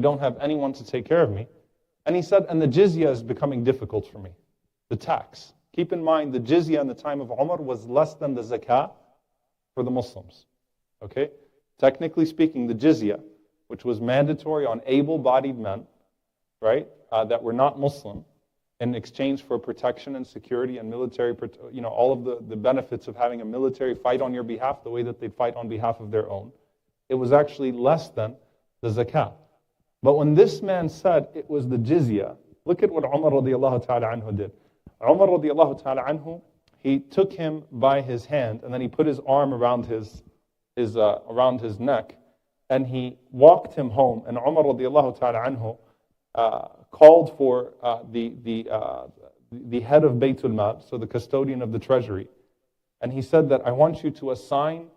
don't have anyone to take care of me. And he said, and the jizya is becoming difficult for me, the tax. Keep in mind, the jizya in the time of Umar was less than the zakat for the Muslims. Okay? Technically speaking, the jizya, which was mandatory on able-bodied men, right, that were not Muslim, in exchange for protection and security and military, all of the benefits of having a military fight on your behalf the way that they'd fight on behalf of their own. It was actually less than the zakat. But when this man said it was the jizya, look at what Umar radiallahu ta'ala anhu did. Umar radiallahu ta'ala anhu, he took him by his hand and then he put his arm around his neck and he walked him home. And Umar radiallahu ta'ala anhu called for the head of Baytul Mal, so the custodian of the treasury. And he said that I want you to assign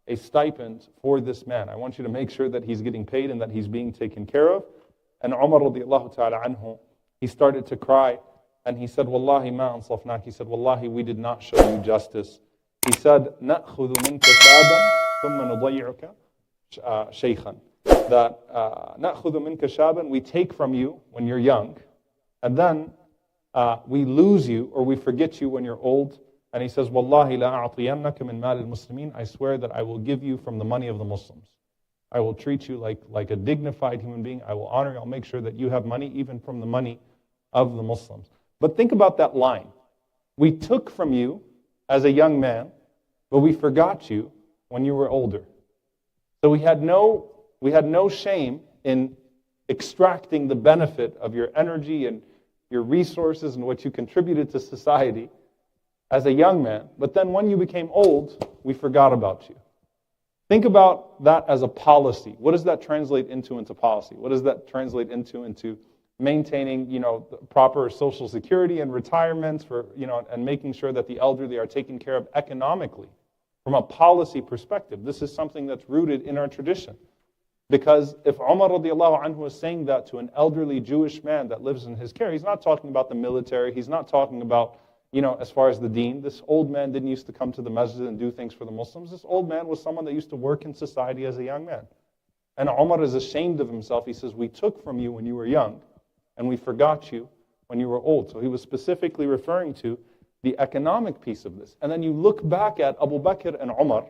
a stipend for this man. I want you to make sure that he's getting paid and that he's being taken care of. And Umar radiallahu ta'ala anhu, he started to cry and he said, Wallahi ma ansafnak. He said, Wallahi, we did not show you justice. He said, نَأْخُذُ مِنْكَ شَابًا ثُمَّ نُضَيِّعُكَ شَيْخًا. That نَأْخُذُ مِنْكَ شَابًا, we take from you when you're young, and then we lose you or we forget you when you're old. And he says, Wallahi la a'tiyannaka min mal al-muslimin. I swear that I will give you from the money of the Muslims. I will treat you like a dignified human being. I will honor you. I'll make sure that you have money even from the money of the Muslims. But think about that line. We took from you as a young man, but we forgot you when you were older. So we had no shame in extracting the benefit of your energy and your resources and what you contributed to society as a young man. But then when you became old, we forgot about you. Think about that as a policy. What does that translate into policy? What does that translate into maintaining, proper social security and retirements for, and making sure that the elderly are taken care of economically from a policy perspective? This is something that's rooted in our tradition. Because if Umar radiallahu anhu is saying that to an elderly Jewish man that lives in his care, he's not talking about the military, he's not talking about, as far as the deen. This old man didn't used to come to the masjid and do things for the Muslims. This old man was someone that used to work in society as a young man. And Umar is ashamed of himself. He says, we took from you when you were young, and we forgot you when you were old. So he was specifically referring to the economic piece of this. And then you look back at Abu Bakr and Umar,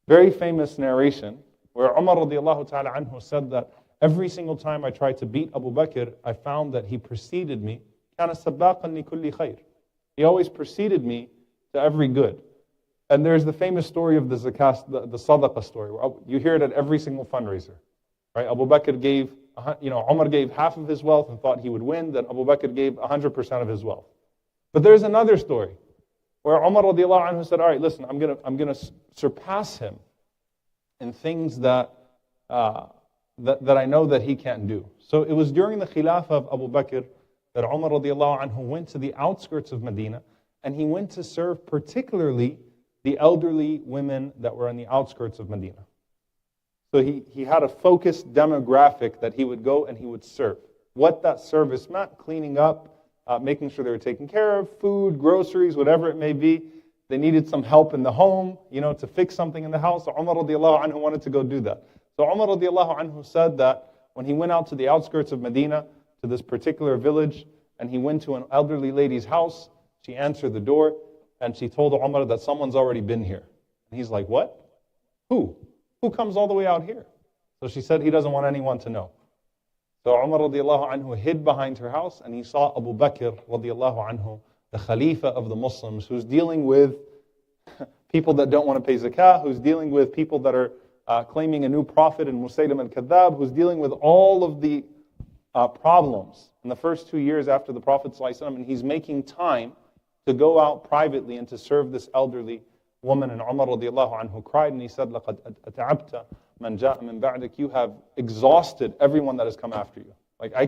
very famous narration, where Umar radiallahu ta'ala anhu said that every single time I tried to beat Abu Bakr, I found that he preceded me. كَانَ سَبَّاقًا لِكُلِّ خَيْرٍ. He always preceded me to every good. And there's the famous story of the zakat, the sadaqah story. You hear it at every single fundraiser. Right? Abu Bakr gave, Umar gave half of his wealth and thought he would win. Then Abu Bakr gave 100% of his wealth. But there's another story where Umar radiallahu anhu said, all right, listen, I'm gonna surpass him in things that I know that he can't do. So it was during the Khilafah of Abu Bakr that Umar radiallahu anhu went to the outskirts of Medina, and he went to serve particularly the elderly women that were on the outskirts of Medina. So he had a focused demographic that he would go and he would serve. What that service meant, cleaning up, making sure they were taken care of, food, groceries, whatever it may be. They needed some help in the home, to fix something in the house. So Umar radiallahu anhu wanted to go do that. So Umar radiallahu anhu said that when he went out to the outskirts of Medina, to this particular village, and he went to an elderly lady's house, she answered the door, and she told Umar that someone's already been here. And he's like, what? Who? Who comes all the way out here? So she said he doesn't want anyone to know. So Umar radiallahu anhu hid behind her house, and he saw Abu Bakr radiallahu anhu, the Khalifa of the Muslims, who's dealing with people that don't want to pay zakah, who's dealing with people that are claiming a new prophet in Musaylim al-Kadhab, who's dealing with all of the problems in the first 2 years after the Prophet ﷺ, and he's making time to go out privately and to serve this elderly woman. And Umar radiallahu anhu cried and he said, لَقَدْ أَتَعَبْتَ مَنْ جَاءَ مِنْ بَعْدِكَ. You have exhausted everyone that has come after you. Like, I